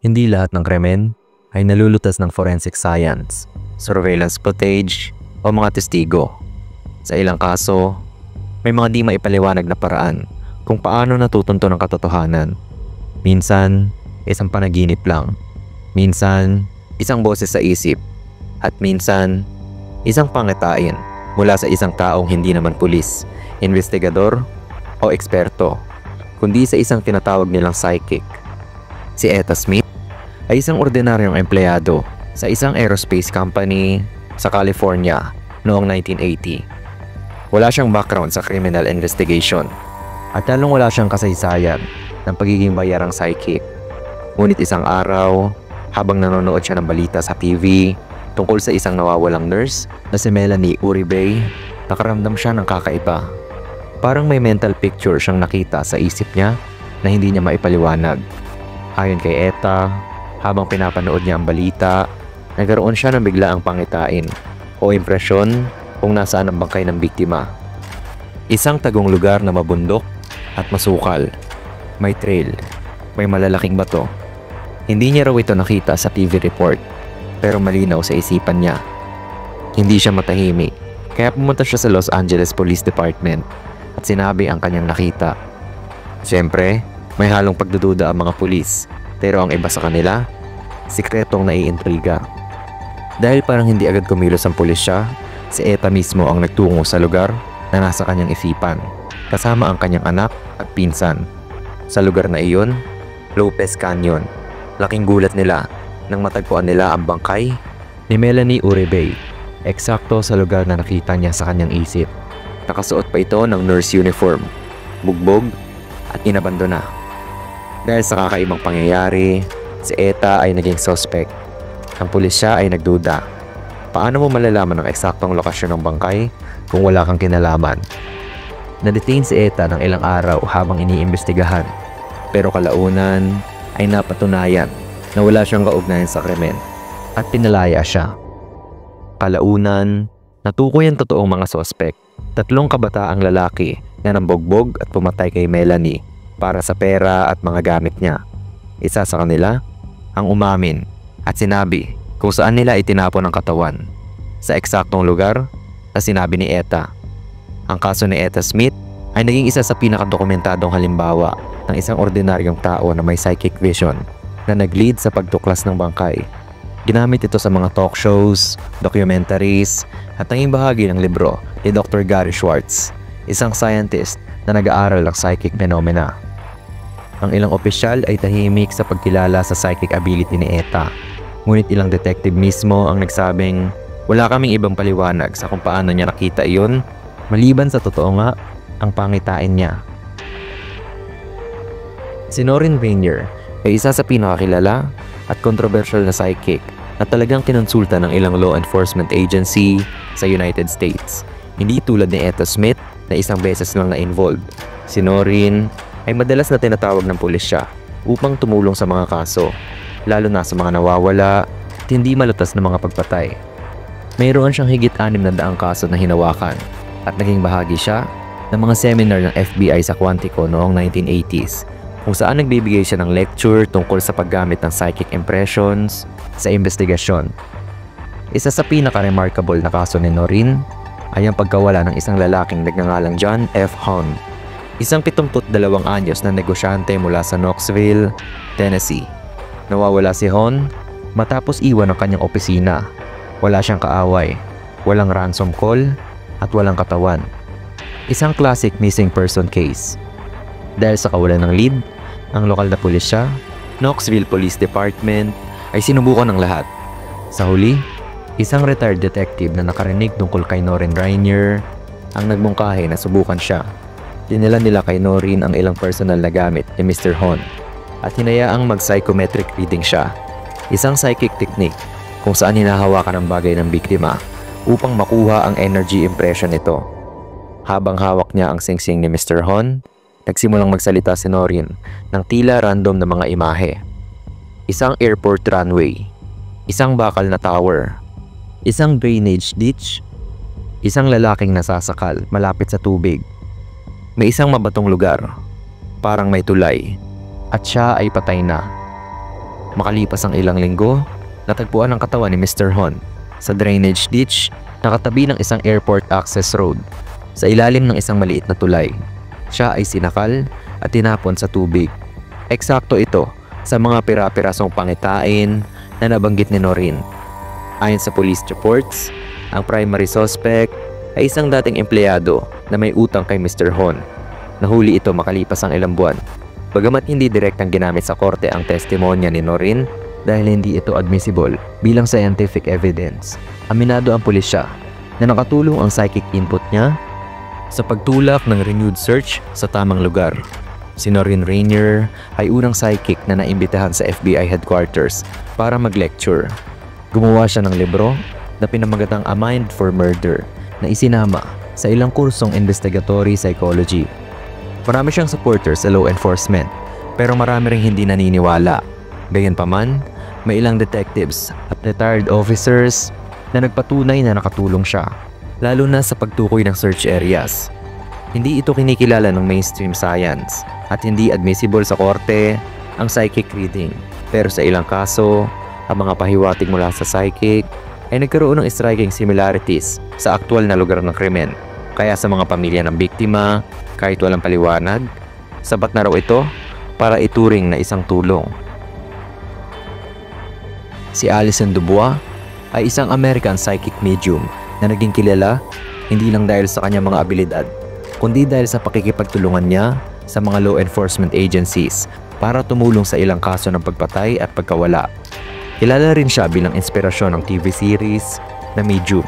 Hindi lahat ng krimen ay nalulutas ng forensic science, surveillance footage o mga testigo. Sa ilang kaso, may mga di maipaliwanag na paraan kung paano natutunto ng katotohanan. Minsan, isang panaginip lang. Minsan, isang boses sa isip. At minsan, isang pangitain mula sa isang taong hindi naman pulis, investigador o eksperto, kundi sa isang tinatawag nilang psychic. Si Etta Smith ay isang ordinaryong empleyado sa isang aerospace company sa California noong 1980. Wala siyang background sa criminal investigation at lalong wala siyang kasaysayan ng pagiging bayarang psychic. Ngunit isang araw, habang nanonood siya ng balita sa TV tungkol sa isang nawawalang nurse na si Melanie Uribe, nakaramdam siya ng kakaiba. Parang may mental picture siyang nakita sa isip niya na hindi niya maipaliwanag. Ayon kay Etta, habang pinapanood niya ang balita, nagkaroon siya ng biglaang pangitain o impresyon kung nasaan ang bangkay ng biktima. Isang tagong lugar na mabundok at masukal. May trail, may malalaking bato. Hindi niya raw ito nakita sa TV report, pero malinaw sa isipan niya. Hindi siya matahimik, kaya pumunta siya sa Los Angeles Police Department at sinabi ang kanyang nakita. Siyempre, may halong pagdududa ang mga pulis, pero ang iba sa kanila, sikretong naiintriga. Dahil parang hindi agad kumilos ang pulisya, si Etta mismo ang nagtungo sa lugar na nasa kanyang isipan, kasama ang kanyang anak at pinsan. Sa lugar na iyon, Lopez Canyon. Laking gulat nila nang matagpuan nila ang bangkay ni Melanie Uribe, eksakto sa lugar na nakita niya sa kanyang isip. Nakasuot pa ito ng nurse uniform, bugbog at inabandona. Dahil sa kakaibang pangyayari, si Etta ay naging suspect. Ang pulisya ay nagduda. Paano mo malalaman ang eksaktong lokasyon ng bangkay kung wala kang kinalaman? Na-detain si Etta ng ilang araw habang iniimbestigahan, pero kalaunan ay napatunayan na wala siyang kaugnayan sa krimen at pinalaya siya. Kalaunan, natukoy ang totoong mga sospek, 3 kabataang lalaki na nambogbog at pumatay kay Melanie para sa pera at mga gamit niya. Isa sa kanila ang umamin at sinabi kung saan nila itinapon ang katawan, sa eksaktong lugar na sinabi ni Etta. Ang kaso ni Etta Smith ay naging isa sa pinakadokumentadong halimbawa ng isang ordinaryong tao na may psychic vision na nag-lead sa pagtuklas ng bangkay. Ginamit ito sa mga talk shows, documentaries at naging bahagi ng libro ni Dr. Gary Schwartz, isang scientist na nag-aaral ng psychic phenomena. Ang ilang opisyal ay tahimik sa pagkilala sa psychic ability ni Etta, ngunit ilang detective mismo ang nagsabing wala kaming ibang paliwanag sa kung paano niya nakita iyon maliban sa totoo nga ang pangitain niya. Si Noreen Rainier ay isa sa pinakakilala at kontrobersyal na psychic na talagang kinonsulta ng ilang law enforcement agency sa United States. Hindi tulad ni Etta Smith na isang beses lang na-involved. Si Noreen ay madalas na tinatawag ng pulisya upang tumulong sa mga kaso, lalo na sa mga nawawala at hindi malutas na mga pagpatay. Mayroon siyang higit 600 kaso na hinawakan at naging bahagi siya ng mga seminar ng FBI sa Quantico noong 1980s, kung saan nagbibigay siya ng lecture tungkol sa paggamit ng psychic impressions sa investigasyon. Isa sa pinaka-remarkable na kaso ni Noreen ay ang pagkawala ng isang lalaking nagngangalang John F. Hahn, isang 72 anyos na negosyante mula sa Knoxville, Tennessee. Nawawala si Hahn matapos iwan ang kanyang opisina. Wala siyang kaaway, walang ransom call at walang katawan. Isang classic missing person case. Dahil sa kawalan ng lead, ang lokal na pulisya, Knoxville Police Department, ay sinubukan ng lahat. Sa huli, isang retired detective na nakarinig tungkol kay Noreen Rainier ang nagmungkahi na subukan siya. Dinala nila kay Noreen ang ilang personal na gamit ni Mr. Hahn at hinayaang mag-psychometric reading siya, isang psychic technique kung saan hinahawakan ang bagay ng biktima upang makuha ang energy impression nito. Habang hawak niya ang singsing ni Mr. Hahn, nagsimulang magsalita si Noreen ng tila random na mga imahe. Isang airport runway, isang bakal na tower, isang drainage ditch, isang lalaking nasasakal malapit sa tubig. May isang mabatong lugar, parang may tulay, at siya ay patay na. Makalipas ang ilang linggo, natagpuan ang katawan ni Mr. Hon sa drainage ditch na katabi ng isang airport access road sa ilalim ng isang maliit na tulay. Siya ay sinakal at tinapon sa tubig. Eksakto ito sa mga pira-pirasong pangitain na nabanggit ni Noreen. Ayon sa police reports, ang primary suspect ay isang dating empleyado na may utang kay Mr. Hon. Nahuli ito makalipas ang ilang buwan. Bagamat hindi direktang ginamit sa korte ang testimonya ni Noreen dahil hindi ito admissible bilang scientific evidence, aminado ang pulisya na nakatulong ang psychic input niya sa pagtulak ng renewed search sa tamang lugar. Si Noreen Rainier ay unang psychic na naimbitahan sa FBI headquarters para mag-lecture. Gumawa siya ng libro na pinamagatang A Mind for Murder na isinama sa ilang kursong investigatory psychology. Marami siyang supporters sa law enforcement pero marami ring hindi naniniwala. Gayunpaman, may ilang detectives at retired officers na nagpatunay na nakatulong siya, lalo na sa pagtukoy ng search areas. Hindi ito kinikilala ng mainstream science at hindi admissible sa korte ang psychic reading. Pero sa ilang kaso, ang mga pahiwatig mula sa psychic ay nagkaroon ng striking similarities sa aktual na lugar ng krimen. Kaya sa mga pamilya ng biktima, kahit walang paliwanag, sapat na raw ito para ituring na isang tulong. Si Alison Dubois ay isang American psychic medium na naging kilala hindi lang dahil sa kanyang mga abilidad, kundi dahil sa pakikipagtulungan niya sa mga law enforcement agencies para tumulong sa ilang kaso ng pagpatay at pagkawala. Kilala rin siya bilang inspirasyon ng TV series na Medium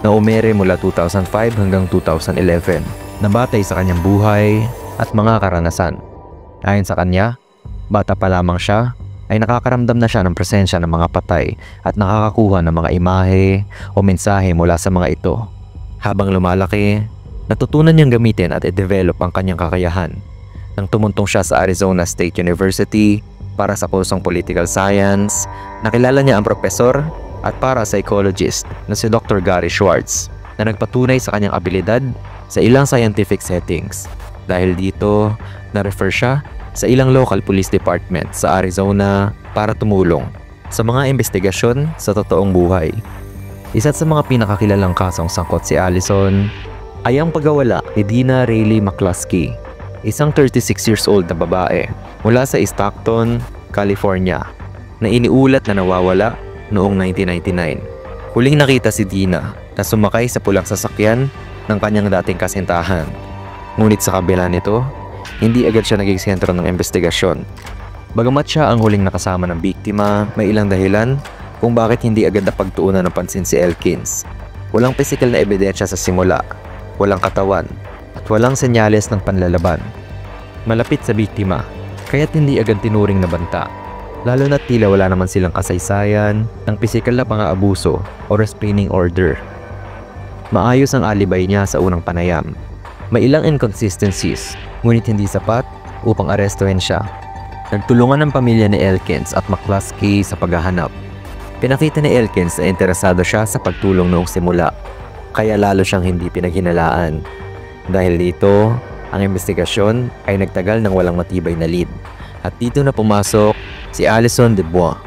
na umere mula 2005 hanggang 2011 na batay sa kanyang buhay at mga karanasan. Ayon sa kanya, bata pa lamang siya ay nakakaramdam na siya ng presensya ng mga patay at nakakakuha ng mga imahe o mensahe mula sa mga ito. Habang lumalaki, natutunan niyang gamitin at i-develop ang kanyang kakayahan. Nang tumuntong siya sa Arizona State University para sa kursong political science, nakilala niya ang profesor at parapsychologist na si Dr. Gary Schwartz na nagpatunay sa kanyang abilidad sa ilang scientific settings. Dahil dito, na-refer siya sa ilang local police department sa Arizona para tumulong sa mga investigasyon sa totoong buhay. Isa sa mga pinakakilalang kasong sangkot si Alison ay ang pagkawala ni Dina Rayleigh McCluskey, isang 36 years old na babae mula sa Stockton, California, na iniulat na nawawala noong 1999. Huling nakita si Dina na sumakay sa pulang sasakyan ng kanyang dating kasintahan. Ngunit sa kabila nito, hindi agad siya naging sentro ng investigasyon. Bagamat siya ang huling nakasama ng biktima, may ilang dahilan kung bakit hindi agad napagtuunan ng pansin si Elkins. Walang physical na ebidensya sa simula, walang katawan, at walang senyales ng panlalaban. Malapit sa biktima, kaya't hindi agad tinuring na banta, lalo na't tila wala naman silang kasaysayan ng pisikal na pang-aabuso o restraining order. Maayos ang alibay niya sa unang panayam. May ilang inconsistencies, ngunit hindi sapat upang arestuhin siya. Nagtulungan ng pamilya ni Elkins at McCluskey sa paghahanap. Pinakita ni Elkins na interesado siya sa pagtulong noong simula, kaya lalo siyang hindi pinaghinalaan. Dahil dito, ang investigasyon ay nagtagal ng walang matibay na lead. At dito na pumasok si Alison Dubois.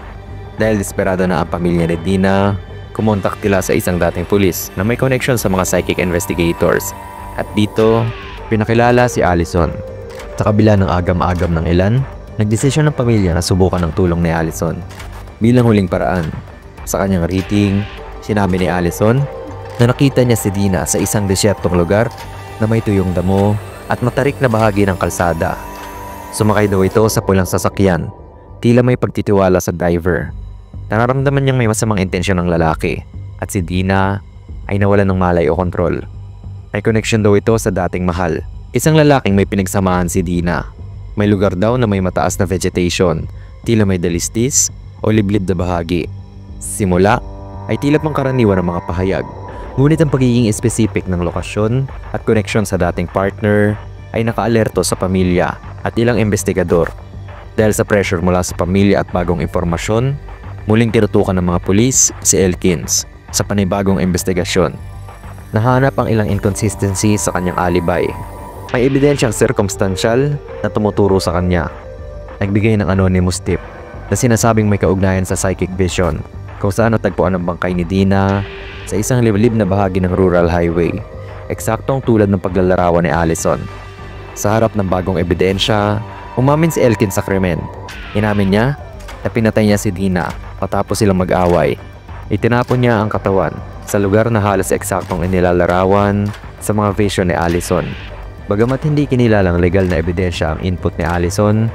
Dahil desperado na ang pamilya ni Dina, kumontak nila sa isang dating pulis na may connection sa mga psychic investigators. At dito, pinakilala si Alison. Sa kabila ng agam-agam ng ilan, nagdesisyon ng pamilya na subukan ng tulong ni Alison. Bilang huling paraan, sa kanyang rating, sinabi ni Alison na nakita niya si Dina sa isang desyertong lugar na may tuyong damo at matarik na bahagi ng kalsada. Sumakay daw ito sa pulang sasakyan, tila may pagtitiwala sa driver. Nararamdaman niyang may masamang intensyon ng lalaki at si Dina ay nawalan ng malay o kontrol. May connection daw ito sa dating mahal, isang lalaking may pinagsamahan si Dina. May lugar daw na may mataas na vegetation, tila may dalistis o liblib na bahagi. Simula ay tila pangkaraniwan ng mga pahayag. Ngunit ang pagiging specific ng lokasyon at connection sa dating partner ay nakaalerto sa pamilya at ilang investigador. Dahil sa pressure mula sa pamilya at bagong impormasyon, muling tinutukan ng mga pulis si Elkins sa panibagong investigasyon. Nahanap ang ilang inconsistency sa kanyang alibay. May ebidensyang circumstantial na tumuturo sa kanya. Nagbigay ng anonymous tip na sinasabing may kaugnayan sa psychic vision, kung saan natagpuan ang bangkay ni Dina sa isang liblib na bahagi ng rural highway, eksaktong tulad ng paglalarawan ni Allison. Sa harap ng bagong ebidensya, umamin si Elkin sa krimen. Inamin niya na pinatay niya si Dina patapos silang mag-away. Itinapon niya ang katawan sa lugar na halos eksaktong inilalarawan sa mga vision ni Allison. Bagamat hindi kinilalang legal na ebidensya ang input ni Allison,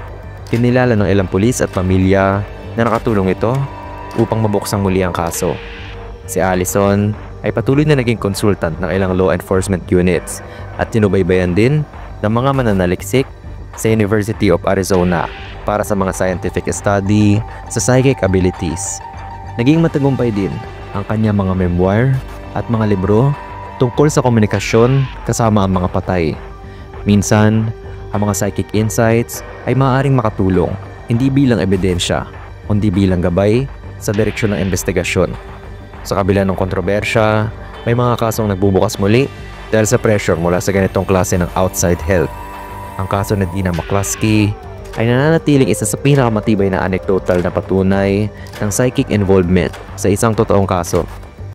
kinilala ng ilang pulis at pamilya na nakatulong ito upang mabuksang muli ang kaso. Si Allison ay patuloy na naging consultant ng ilang law enforcement units at tinubaybayan din ng mga mananaliksik sa University of Arizona para sa mga scientific study sa psychic abilities. Naging matagumpay din ang kanyang mga memoir at mga libro tungkol sa komunikasyon kasama ang mga patay. Minsan, ang mga psychic insights ay maaaring makatulong hindi bilang ebidensya, kundi bilang gabay sa direksyon ng investigasyon. Sa kabila ng kontrobersya, may mga kasong nagbubukas muli dahil sa pressure mula sa ganitong klase ng outside help. Ang kaso ni Dina McCluskey ay nananatiling isa sa pinakamatibay na anecdotal na patunay ng psychic involvement sa isang totoong kaso.